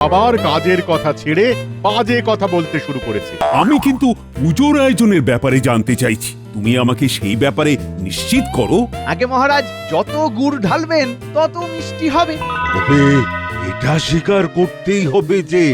আবার কাজের কথা ছেড়ে বাজে কথা বলতে শুরু করেছে। আমি কিন্তু পুজোর আয়োজনের ব্যাপারে জানতে চাইছি, তুমি আমাকে সেই ব্যাপারে নিশ্চিত করো। আগে মহারাজ, যত গুড় ঢালবেন তত মিষ্টি হবে। তবে এটা স্বীকার করতেই হবে যে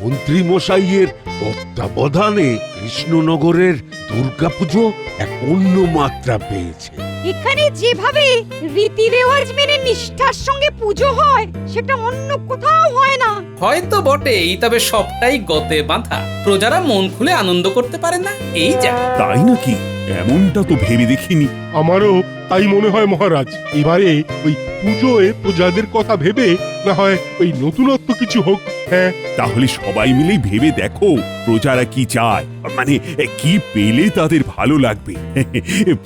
মন্ত্রী মশাইয়ের তত্ত্বাবধানে কৃষ্ণনগরের দুর্গাপুজো এক অন্য মাত্রা পেয়েছে। এখানে যেভাবে রীতি রেওয়াজ মেনে নিষ্ঠার সঙ্গে পুজো হয় সেটা অন্য কোথাও হয় না। হয়তো বটেই, তবে সবটাই গতে বাঁধা। প্রজারা মন খুলে আনন্দ করতে পারে না, এই যা। তাই নাকি? এমনটা তো ভেবে দেখিনি। আমারও তাই মনে হয় মহারাজ। এবারে ওই পুজোয় প্রজাদের কথা ভেবে না হয় ওই নতুনত্ব কিছু হোক। হ্যাঁ, তাহলে সবাই মিলেই ভেবে দেখো প্রজারা কি চায়, মানে কি পেলে তাদের ভালো লাগবে।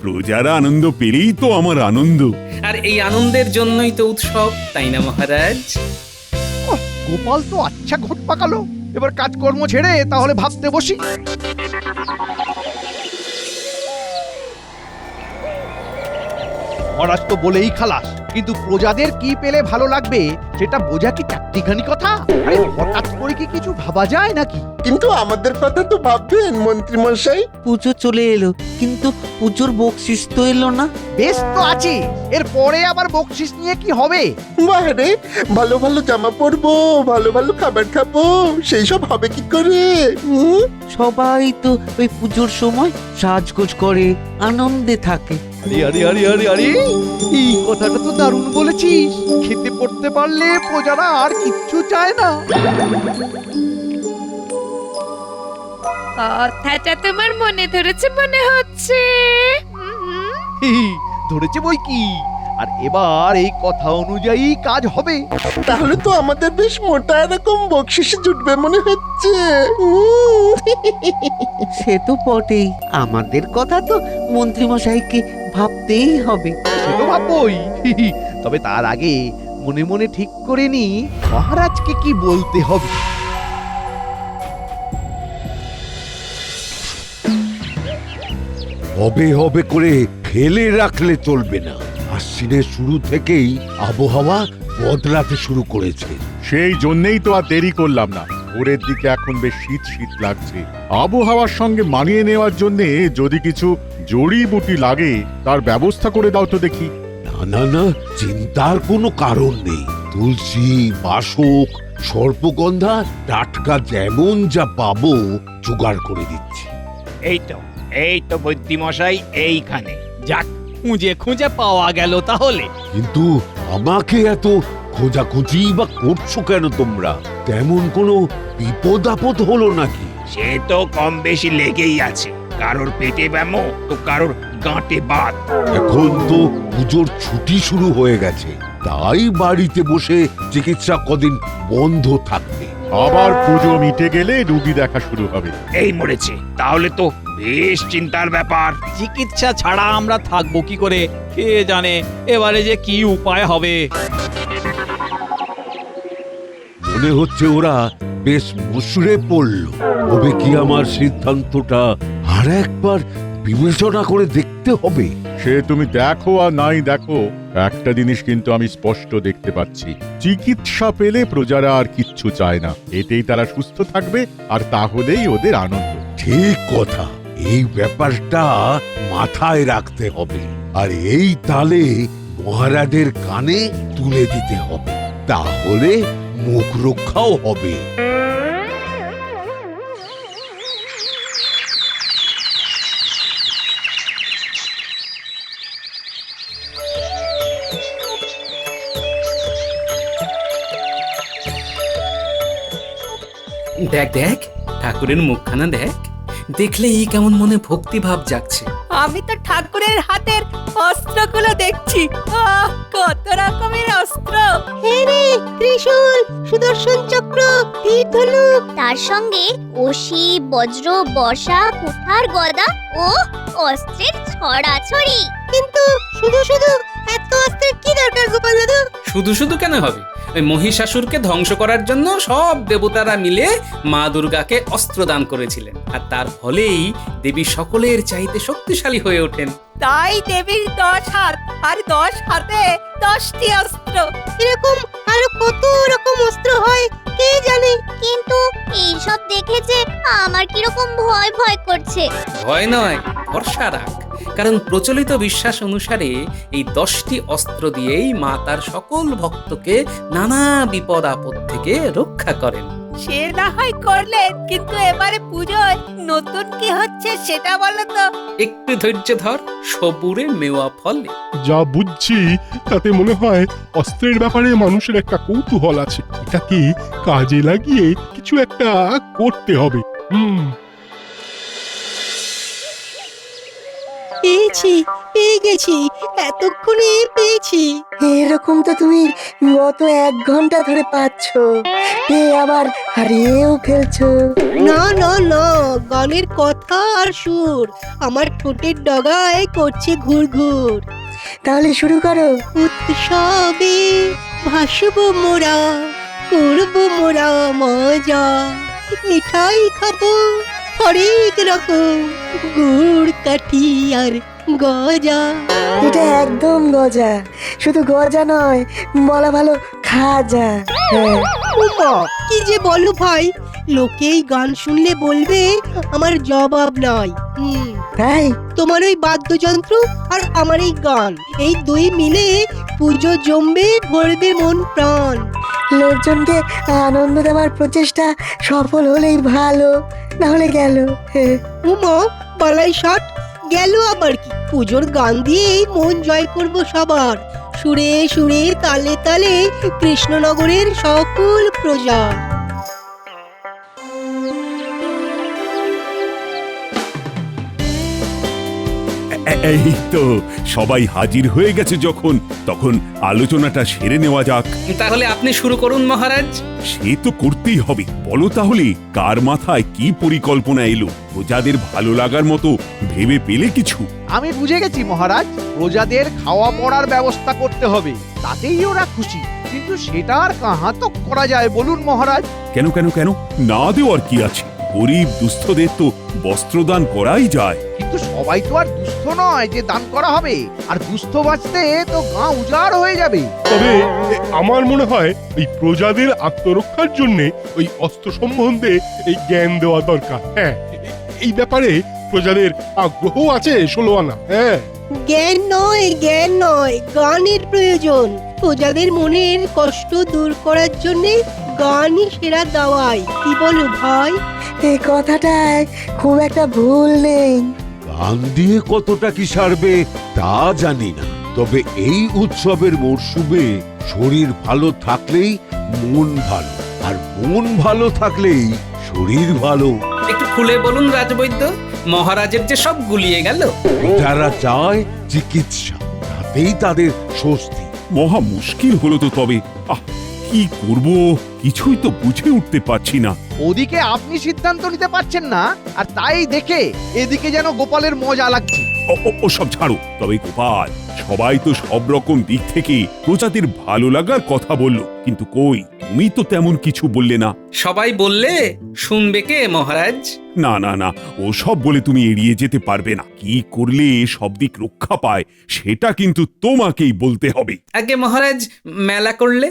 প্রজারা আনন্দ পেলেই তো আমার আনন্দ। আর এই আনন্দের জন্যই তো উৎসব, তাই না মহারাজ? গোপাল তো আচ্ছা ঘট পাকালো। এবার কাজকর্ম ছেড়ে তাহলে ভাবতে বসি। মহারাজ তো বলেই খালাস, কিন্তু প্রজাদের কি পেলে ভালো লাগবে সেটা বোঝা কি চারটিখানি কথা? আরে হঠাৎ করে কি কিছু ভাবা যায় নাকি? কিন্তু আমাদের কথা তো ভাববেন মন্ত্রী মশাই। পুজো চলে এলো, কিন্তু পুজোর বকশিস তো এলো না। বেশ তো আছে, এর পরে আবার বকশিস নিয়ে কি হবে? বাহারে ভালো ভালো জামা পরবো, ভালো ভালো খাবার খাবো, সেই সব হবে কি করে? সবাই তো ওই পুজোর সময় সাজগোজ করে আনন্দে থাকে। আরে আরে আরে আরে আরে, এই কথাটা তো দারুণ বলেছিস। খেতে পড়তে পারলে প্রজারা আর কিচ্ছু চায় না। কথাটা তোমার মনে ধরেছে মনে হচ্ছে। ধরেছে বই কি, আর এবার এই কথা অনুযায়ী কাজ হবে। তাহলে তো আমাদের বেশ মোটা এরকম বকশিস জুটবে মনে হচ্ছে। সে তো বটেই, আমাদের কথা তো মন্ত্রীমশাইকে ভাবতেই হবে। সে তো ভাববই, তবে তার আগে মনে মনে ঠিক করে নি মহারাজকে কি বলতে হবে। হবে হবে করে ফেলে রাখলে চলবে না। আশ্বিনের শুরু থেকেই আবহাওয়া বদলাতে শুরু করেছে। সেই জন্যই তো আর দেরি করলাম না। ভোরের দিকে এখন বেশ শীত শীত লাগছে। আবহাওয়ার সঙ্গে মানিয়ে নেওয়ার জন্য যদি কিছু জড়িবুটি লাগে তার ব্যবস্থা করে দাও তো দেখি। না না না, চিন্তার কোনো কারণ নেই। তুলসী, বাসক, সর্পগন্ধা টাটকা যেমন যা পাবো জোগাড় করে দিচ্ছি। এই তো বুদ্ধিমশাই এইখানে। যাক, খুঁজে খুঁজে পাওয়া গেল তাহলে। কিন্তু আমাকে এত খোঁজাখুঁজি বা করছো কেন তোমরা? তেমন কোনো বিপদ আপদ হলো নাকি? সে তো কম বেশি লেগেই আছে। কারোর পেটে ব্যামো তো কারোর গাঁটে বাত। এখন তো পুজোর ছুটি শুরু হয়ে গেছে, তাই বাড়িতে বসে চিকিৎসা কদিন বন্ধ থাকবে। আবার পুজো মিটে গেলে রুগী দেখা শুরু হবে। এই মরেছে, তাহলে তো বেশ চিন্তার ব্যাপার। চিকিৎসা ছাড়া আমরা থাকবো কি করে? কে জানে এবারে যে কি উপায় হবে। মনে হচ্ছে ওরা বেশ মুসড়ে পড়ল। তবে কি আমার সিদ্ধান্তটা আর একবার বিবেচনা করে দেখতে হবে? সে তুমি দেখো আর নাই দেখো, একটা জিনিস কিন্তু আমি স্পষ্ট দেখতে পাচ্ছি। চিকিৎসা পেলে প্রজারা আর কিচ্ছু চায় না। এতেই তারা সুস্থ থাকবে, আর তাহলেই ওদের আনন্দ। ঠিক কথা, এই ব্যাপারটা মাথায় রাখতে হবে, আর এই তালে মহারাজের কানে তুলে দিতে হবে। তাহলে মুখ রক্ষাও হবে। দেখ দেখ, ঠাকুরের মুখখানা দেখ। দেখলেই কেমন মনে ভক্তি ভাব জাগছে। আমি তো ঠাকুরের হাতের অস্ত্রগুলো দেখছি। কত রকমের অস্ত্র! হেরে, ত্রিশূল, সুদর্শন চক্র, তীর ধনুক, তার সঙ্গে অসি, বজ্র, বর্ষা, কুঠার, গদা ও অস্ত্রের ছড়াছড়ি। কিন্তু শুধু শুধু এত অস্ত্রের কি দরকার গোপাল দাদু? শুধু শুধু কেন হবে? ওই মহিষাসুরকে ধ্বংস করার জন্য সব দেবতারা মিলে মা দুর্গাকে অস্ত্র দান করেছিলেন, আর তার ফলেই দেবী সকলের চাইতে শক্তিশালী হয়ে ওঠেন। তাই দেবীর 10 হাত, আর 10 হাতে 10টি অস্ত্র। এরকম আরো কত রকম অস্ত্র হয় কে জানে। কিন্তু এইসব দেখেছে আমার কিরকম ভয় ভয় করছে। ভয় নয়, ভরসা রাখ। কারণ প্রচলিত বিশ্বাস অনুসারে এই 10টি অস্ত্র দিয়েই মা তার সকল ভক্তকে নানা বিপদ আপদ থেকে রক্ষা করেন। সে না হয় করলেন, কিন্তু এবারে পুজোয় নতুন কি হচ্ছে সেটা বলো তো। একটু ধৈর্য ধর, সবুরে মেওয়া ফলে। যা বুঝছি তাতে মনে হয় অস্ত্রের ব্যাপারে মানুষের একটা কৌতূহল আছে, এটাকে কাজে লাগিয়ে কিছু একটা করতে হবে। পেয়েছি, পেয়ে গেছি, এতক্ষণে পেয়েছি। এরকম তো তুমি গত 1 ঘন্টা ধরে পাচ্ছ, পেয়ে আবার হারিয়েও ফেলছো। না না না, গানের কথা আর সুর আমার ঠোঁটের ডগায় করছে ঘুর ঘুর। তাহলে শুরু করো। উৎসবে ভাসবো মোরা, করবো মোরা মজা, মিঠাই খাবো হরেক রকম, গুড় কাঠি আর গজা। এটা একদম গজা, শুধু গজা নয়, বলা ভালো খাজা। হ্যাঁ। উমা, কি যে বলো ভাই, লোকেই গান শুনলে বলবে আমার জবাব নাই। তাই তোমার ওই বাদ্যযন্ত্র আর আমার এই গান, এই দুই মিলে পুজো জমবে, ভরবে মন প্রাণ। লোকজনকে আনন্দ দেওয়ার প্রচেষ্টা সফল হলেই ভালো, না হলে গেল। উমা, বালাই ষাট গেল আবার কি? পুজোর গান দিয়েই মন জয় করব সবার, সুরে সুরে তালে তালে কৃষ্ণনগরের সকল প্রজা। এই তো সবাই হাজির হয়ে গেছে যখন, তখন আলোচনাটা সেরে নেওয়া যাক। তাহলে আপনি শুরু করুন মহারাজ। সে তো করতেই হবে। বলো তাহলে কার মাথায় কি পরিকল্পনা এলো? প্রজাদের ভালো লাগার মতো ভেবে পেলে কিছু? আমি বুঝে গেছি মহারাজ, প্রজাদের খাওয়া পড়ার ব্যবস্থা করতে হবে, তাতেই ওরা খুশি। কিন্তু সেটা আর কাহা তো করা যায় বলুন মহারাজ? কেন কেন কেন, না দেওয়ার কি আছে? গরিব দুস্থদের তো বস্ত্রদান করাই যায়। কিন্তু সবাই তো আর দুস্থ নয় যে দান করা হবে, আর দুস্থ বাঁচতে তো গাঁ উজাড় হয়ে যাবে। তবে আমার মনে হয় এই প্রজাদের আত্মরক্ষার জন্য ওই অস্ত্র সম্বন্ধে এই জ্ঞান দেওয়া দরকার। হ্যাঁ, এই ব্যাপারে প্রজাদের আগ্রহ আছে 16 আনা। হ্যাঁ, জ্ঞান নয়, জ্ঞান নয়, গানের প্রয়োজন। প্রজাদের মনের কষ্ট দূর করার জন্য গানই সেরা দাওয়াই। কি বলো ভাই? এই কথাটায় খুব একটা ভুল নেই। গান দিয়ে কতটা কি সারবে তা জানি না, তবে এই উৎসবের মরশুমে শরীর ভালো থাকলেই মন ভালো, আর মন ভালো থাকলেই শরীর ভালো। একটু খুলে বলুন রাজবৈদ্য, মহারাজের যে সব গুলিয়ে গেল। যারা চায় চিকিৎসা, তাতেই তাদের স্বস্তি। মহা মুশকিল হলো তো। তবে কি করব, কিছুই তো বুঝে উঠতে পারছি না। ওদিকে আপনি সিদ্ধান্ত নিতে পারছেন না, আর তাই দেখে এদিকে যেন গোপালের মজা লাগছে। ও সব ছাড়ো। তবে গোপাল, সবাই তো সব রকম দিক থেকে প্রজাদের ভালো লাগার কথা বললো, কিন্তু কই, তুমি তো তেমন কিছু বললে না। সবাই বললে শুনবে কে মহারাজ? না না না, ও সব বলে তুমি এড়িয়ে যেতে পারবে না। কি করলে সব দিক রক্ষা পায় সেটা কিন্তু তোমাকেই বলতে হবে। আগে মহারাজ, মেলা করলে?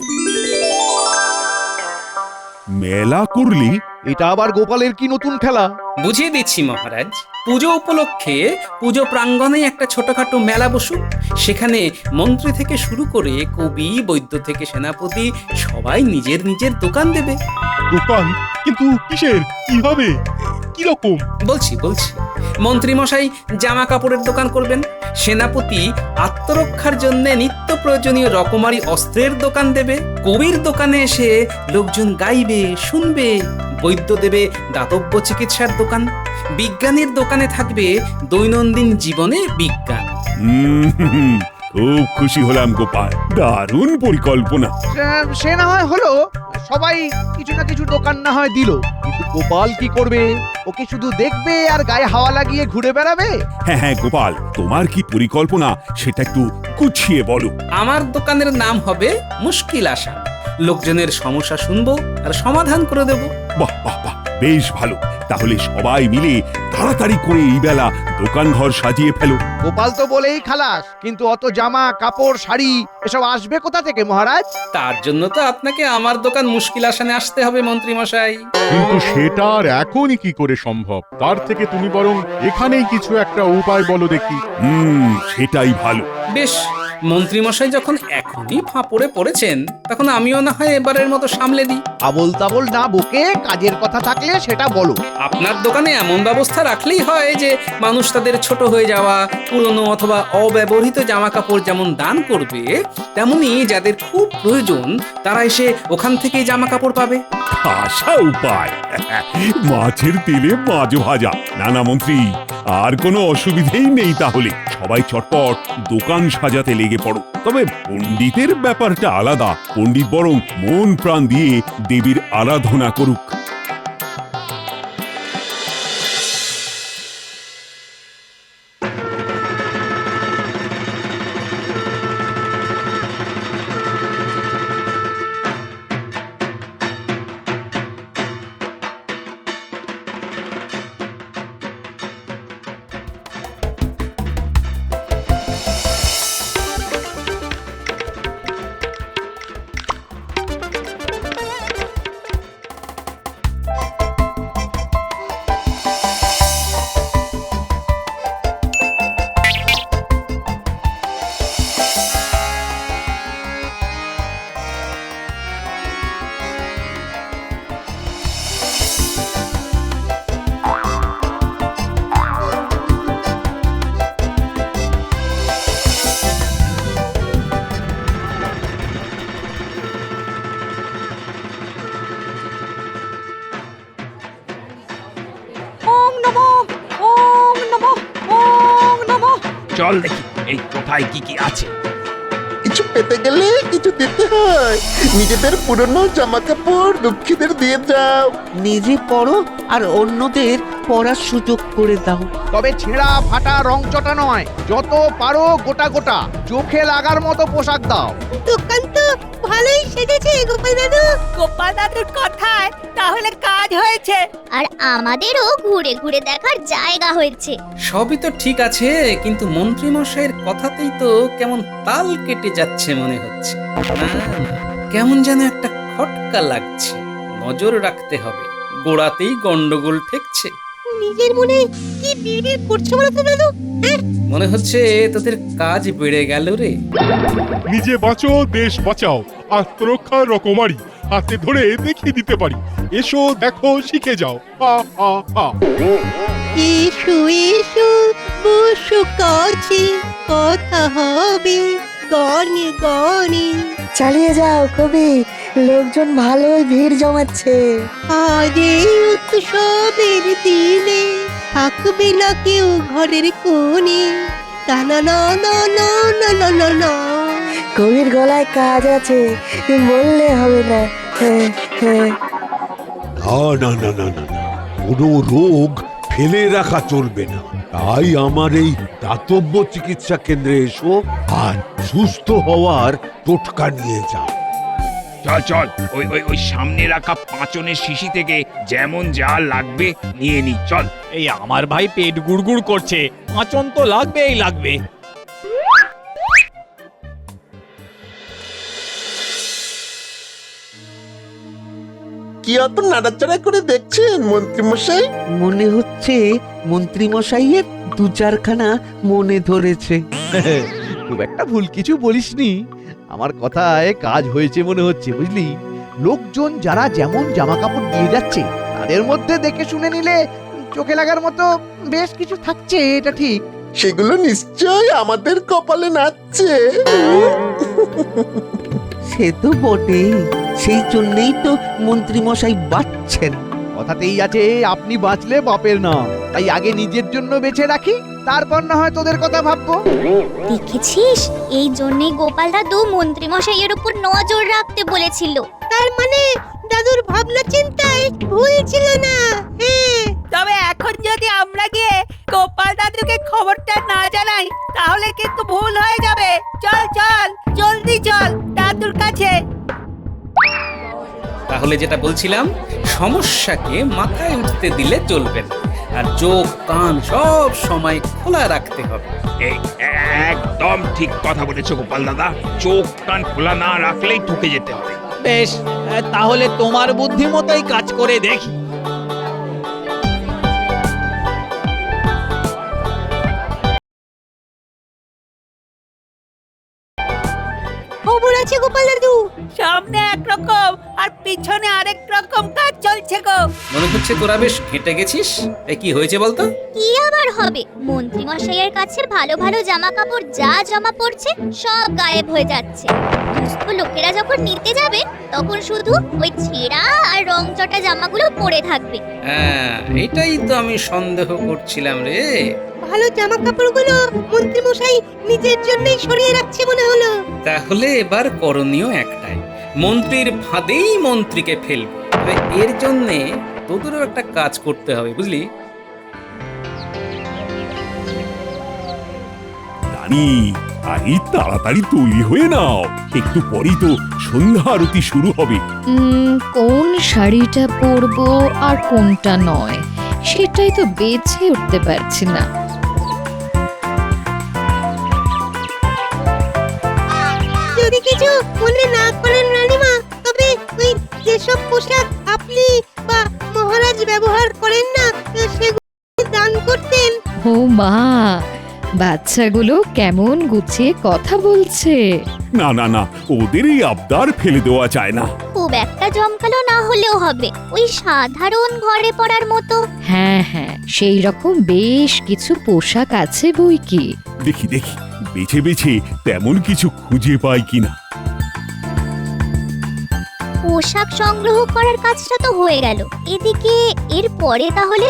মেলা করলে? এটা আবার গোপালের কি নতুন খেলা? বুঝিয়ে দিচ্ছি মহারাজ। পুজো উপলক্ষে পুজো প্রাঙ্গণে একটা ছোটখাটো মেলা বসুক। সেখানে মন্ত্রী থেকে শুরু করে কবি, বৈদ্য থেকে সেনাপতি সবাই নিজের নিজের দোকান দেবে। দোকান? কিন্তু কিসের, কিভাবে, কিরকম? বলছি। মন্ত্রী মশাই জামা কাপড়ের দোকান করবেন, সেনাপতি আত্মরক্ষার জন্য নিত্য প্রয়োজনীয় রকমারি অস্ত্রের দোকান দেবে, কবির দোকানে এসে লোকজন গাইবে, শুনবে, বৈদ্য দেবে দাতব্য চিকিৎসার দোকান, বিজ্ঞানীর দোকানে থাকবে দৈনন্দিন জীবনে বিজ্ঞান। খুব খুশি হলাম গোপাল, দারুণ পরিকল্পনা। সে না হয় হলো, সবাই কিছু না কিছু দোকান না হয় দিল, কিন্তু গোপাল কি করবে? ওকে শুধু দেখবে আর গায়ে হাওয়া লাগিয়ে ঘুরে বেড়াবে? হ্যাঁ গোপাল, তোমার কি পরিকল্পনা সেটা একটু গুছিয়ে বলো। আমার দোকানের নাম হবে মুশকিল আশা। লোকজনের সমস্যা শুনবো আর সমাধান করে দেব। বাহ বাহ বাহ, বেশ ভালো, তাহলে সবাই মিলে তাড়াতাড়ি করে এই বেলা দোকান ঘর সাজিয়ে ফেলো। গোপাল তো বলেই খালাস, কিন্তু অত জামা কাপড় শাড়ি এসব আসবে কোথা থেকে মহারাজ? তার জন্য তো আপনাকে আমার দোকান মুশকিল আসানে আসতে হবে মন্ত্রী মশাই। কিন্তু সেটা আর এখনই কি করে সম্ভব? তার থেকে তুমি বরং এখানেই কিছু একটা উপায় বলো দেখি। সেটাই ভালো। বেশ, মন্ত্রী মশাই যখন এখনই ফাঁপড়ে পড়েছেন, তখন আমিও না হয় এবারের মতো সামলে দিই। আবোল তাবোল না বকে কাজের কথা থাকলে সেটা বলো। আপনার দোকানে এমন ব্যবস্থা রাখলেই হয় যে মানুষ তাদের ছোট হয়ে যাওয়া পুরনো অথবা অব্যবহৃত জামা কাপড় যেমন দান করবে, তেমনি যাদের খুব প্রয়োজন তারা এসে ওখান থেকেই জামা কাপড় পাবে। আশা উপায়, মাছের তেলে মাছ ভাজা। না মন্ত্রী, আর কোনো অসুবিধেই নেই। তাহলে সবাই চটপট দোকান সাজাতে লেগে পড়ো। তবে পণ্ডিতের ব্যাপারটা আলাদা। পণ্ডিত বরং মন প্রাণ দিয়ে দেবীর আরাধনা করুক। চল দেখি এই কোথায় কি কি আছে। কিছু পেতে গেলে কিছু দিতে হয়। নিজেদের পুরনো জামা কাপড় দুঃখীদের দিয়ে যাও। নিজে পড়ো আর অন্যদের পড়ার সুযোগ করে দাও। তবে ছেঁড়া ফাটা রং চটা নয়, যত পারো গোটা গোটা চোখে লাগার মতো পোশাক দাও। দোকান তো ভালোই সেজেছে গোপাল দাদু। গোপাল দাদুর কথায় তাহলে কাজ হয়েছে, আর আমাদেরও ঘুরে ঘুরে দেখার জায়গা হয়েছে। সবই তো ঠিক আছে, কিন্তু মন্ত্রী মশাইয়ের কথাতেই তো কেমন তাল কেটে যাচ্ছে মনে হচ্ছে। কেমন যেন একটা খটকা লাগছে। নজর রাখতে হবে, গোড়াতেই গন্ডগোল ঠেকছে। নিজের মনে কি বিড়বিড় করছে বলো তো দাদু? মনে হচ্ছে তোদের কাজ বেড়ে গেল রে। নিজে বাঁচো দেশ বাঁচাও, আত্মরক্ষার রকমারি হাতে ধরে দেখিয়ে দিতে পারি। এসো দেখো শিখে যাও। হা হা হা। এসো এসো বসো কাছে, কথা হবে গানে গানে। চালিয়ে যাও কবি, লোকজন ভালোই ভিড় জমাচ্ছে। আজ এই উৎসবের দিনে থাকবে না কেউ ঘরের কোণে। টানা না না না না না না না। কবির গলায় কাজ আছে, বললে হবে না। না না না না না, কোনো রোগ ফেলে রাখা চলবে না। তাই আমার এই দাতব্য চিকিৎসা কেন্দ্রে এসো আর সুস্থ হওয়ার টোটকা নিয়ে যাও। চল চল, ওই ওই ওই সামনে রাখা পাঁচনের শিশি থেকে যেমন যা লাগবে নিয়ে নি। চল। এই আমার ভাই পেট গুড়গুড় করছে, আঁচন তো লাগবেই লাগবে। কি অত নাড়াচাড়া করে দেখছেন মন্ত্রী মশাই? মনে হচ্ছে মন্ত্রী মশাইয়ের দু চারখানা মনে ধরেছে। খুব একটা ভুল কিছু বলিসনি। আমার কথায় কাজ হয়েছে মনে হচ্ছে, বুঝলি? লোকজন যারা যেমন জামা কাপড় দিয়ে যাচ্ছে, তাদের মধ্যে দেখে শুনে নিলে চোখে লাগার মতো বেশ কিছু থাকছে, এটা ঠিক। সেগুলো নিশ্চয় আমাদের কপালে নাচছে। সে তো বটেই, সেই জন্যই তো মন্ত্রী মশাই বাঁচছেন। কথাতেই আছে আপনি বাঁচলে বাপের নাম। তাই আগে নিজের জন্য বেঁচে রাখি, তারপর না হয় তোদের কথা ভাববো। দেখেছিস, এই জন্যই গোপাল দাদু মন্ত্রী মশাইয়ের উপর নজর রাখতে বলেছিল। তার মানে দাদুর ভাবনা চিন্তায় ভুল ছিল না। তবে এখন যদি আমরা গিয়ে গোপাল দাদুকে খবরটা না জানাই, তাহলে কিন্তু ভুল হয়ে যাবে। চল চল, জলদি চল দাদুর কাছে। তাহলে তাহলে যেটা বলছিলাম, সমস্যাকে মাথায় উঠতে দিলে চলবে না, আর চোখ কান সব সময় খোলা রাখতে হবে। এই একদম ঠিক কথা বলেছো গোপাল দাদা, চোখ কান খোলা না রাখলেই ঠকে যেতে হবে। বেশ, তাহলে তোমার বুদ্ধি মতোই কাজ করে দেখি। খবর আছে গোপাল দাদু? সামনে একরকম আর পিছনে আরেক রকম কাজ চলছে গো। মনে হচ্ছে তোরা বেশ ঘেঁটে গেছিস। এ কি হয়েছে বলতো? কি আবার হবে, মন্ত্রী মশাইয়ের কাছে ভালো ভালো জামা কাপড় যা জমা পড়ছে সব গায়েব হয়ে যাচ্ছে। দুস্থ লোকেরা যখন নিতে যাবে তখন শুধু ওই ছেঁড়া আর রংচটা জামাগুলো পরে থাকবে। হ্যাঁ, এটাই তো আমি সন্দেহ করছিলাম রে। ভালো জামা কাপড়গুলো মন্ত্রী মশাই নিজের জন্যই সরিয়ে রাখছে মনে হলো। তাহলে এবার করণীয় একটাই, মন্ত্রীর ফাঁদেই মন্ত্রীকে ফেলবো। তবে এর জন্যে তোদেরও একটা কাজ করতে হবে, বুঝলি? রানী, আরে তাড়াতাড়ি তৈরি হয়ে নাও, একটু পরেই তো সন্ধ্যা আরতি শুরু হবে। কোন শাড়িটা পরবো আর কোনটা নয় সেটাই তো বেছে উঠতে পারছি না। যদি কিছু মনে না করেন রানীমা, তবে ওই যেসব পোশাক আপনি বা মহারাজ ব্যবহার করেন না সেগুলো দান করতেন। ও মা, বাচ্চাগুলো কেমন গুছিয়ে কথা বলছে। না না না, ওদের এই আবদার ফেলে দেওয়া যায় না। খুব একটা জমকালো না হলেও হবে, ওই সাধারণ ঘরে পড়ার মতো। হ্যাঁ হ্যাঁ, সেই রকম বেশ কিছু পোশাক আছে বই কি। দেখি দেখি বেছে বেছে তেমন কিছু খুঁজে পাই কিনা। পোশাক সংগ্রহ করার কাজটা তো হয়ে গেল, এদিকে এর পরে তাহলে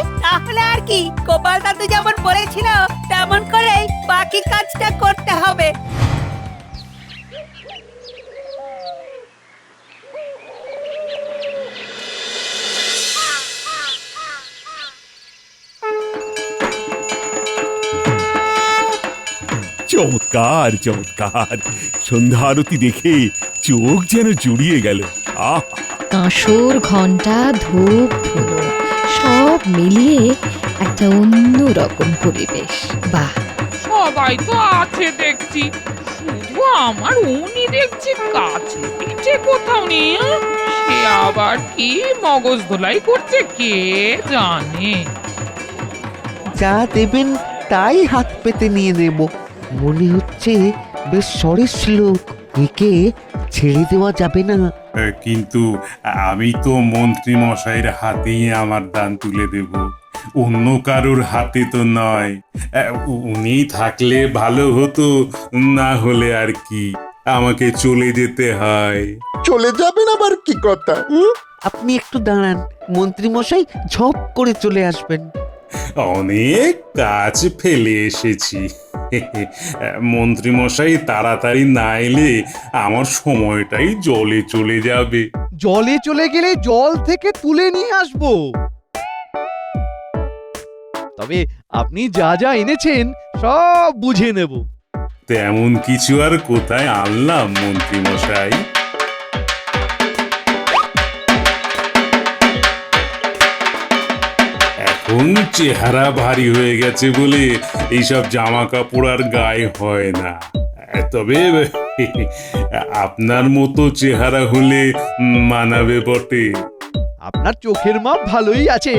আর কি, গোপাল দাদু যেমন বলেছিল তেমন করেই বাকি কাজটা করতে হবে। চমৎকার চমৎকার, সন্ধ্যা আরতি দেখে চোখ যেন জুড়িয়ে গেল। আহ, কাঁসর, ঘন্টা, ধূপ, ধুনো সব মিলিয়ে একটা অন্য রকম পরিবেশ। বাহ, সবাই তো আছে দেখছি, শুধু আমার উনি দেখছি কাছে পিঠে কোথাও নেই। সে আবার কি মগজ ধোলাই করছে কে জানে। যা দেবেন তাই হাত পেতে নিয়ে নেব। মনে হচ্ছে বেশ সরেস লোক, একে ছেড়ে দেওয়া যাবে না। কিন্তু আমি তো মন্ত্রী মশাইয়ের হাতেই আমার দান তুলে দেব, অন্য কারোর হাতে তো নয়। উনি থাকলে ভালো হতো, না হলে আর কি, আমাকে চলে যেতে হয়। চলে যাবেন আবার কি কথা? আপনি একটু দাঁড়ান, মন্ত্রী মশাই ঝপ করে চলে আসবেন। অনেক কাজ ফেলে এসেছি, মন্ত্রী মশাই তাড়াতাড়ি না এলে আমার সময়টাই জলে চলে যাবে। জলে চলে গেলে জল থেকে তুলে নিয়ে আসবো। তবে আপনি যা যা এনেছেন সব বুঝে নেব। তেমন কিছু আর কোথায় আনলাম মন্ত্রী মশাই? এখন চেহারা ভারী হয়ে গেছে বলে এইসব জামা কাপড় আর গায়ে হয় না। তবে আপনার মতো চেহারা হলে মানাবে বটে। আপনার চোখের মাপ ভালোই আছে।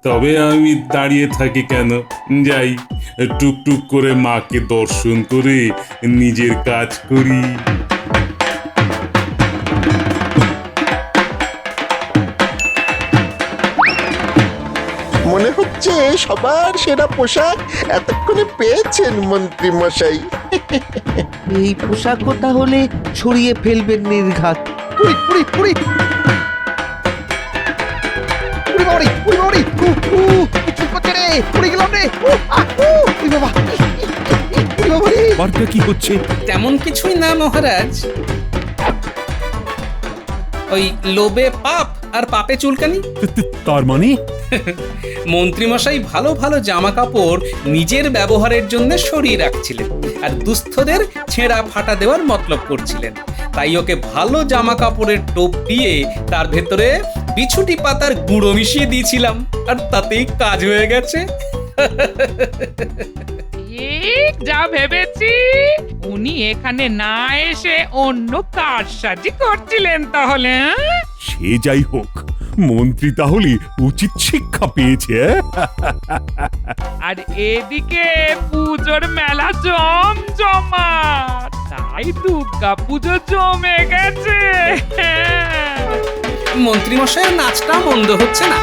তবে আমি দাঁড়িয়ে থাকি কেন, যাই টুকটুক করে মাকে দর্শন করে নিজের কাজ করি। মনে হচ্ছে সবার সেরা পোশাক এতক্ষণে পেয়েছেন মন্ত্রী মশাই। এই পোশাকও তাহলে ছড়িয়ে ফেলবেন নির্ঘাত। কি হচ্ছে? তেমন কিছুই না মহারাজ, ওই লোভে পাপ আর পাপে চুলকানি। তার মানে মন্ত্রীমশাই ভালো ভালো জামা কাপড় নিজের ব্যবহারের জন্য সরিয়ে রাখছিলেন আর দুস্থদের ছেঁড়া ফাটা দেওয়ার মতলব করছিলেন। তাই ওকে ভালো জামা কাপড়ের টোপ দিয়ে তার ভেতরে বিছুটি পাতার গুঁড়ো মিশিয়ে দিয়েছিলাম, আর তাতেই কাজ হয়ে গেছে। যা ভেবেছি, উনি এখানে না এসে অন্য কারসাজি করছিলেন তাহলে। সে যাই হোক, মন্ত্রী তাহলে উচিত শিক্ষা পেয়েছে। আর এদিকে পুজোর মেলা জমজমা, তাই দুর্গা পুজো জমে গেছে। মন্ত্রীমশাইয়ের নাচটা মন্দ হচ্ছে না।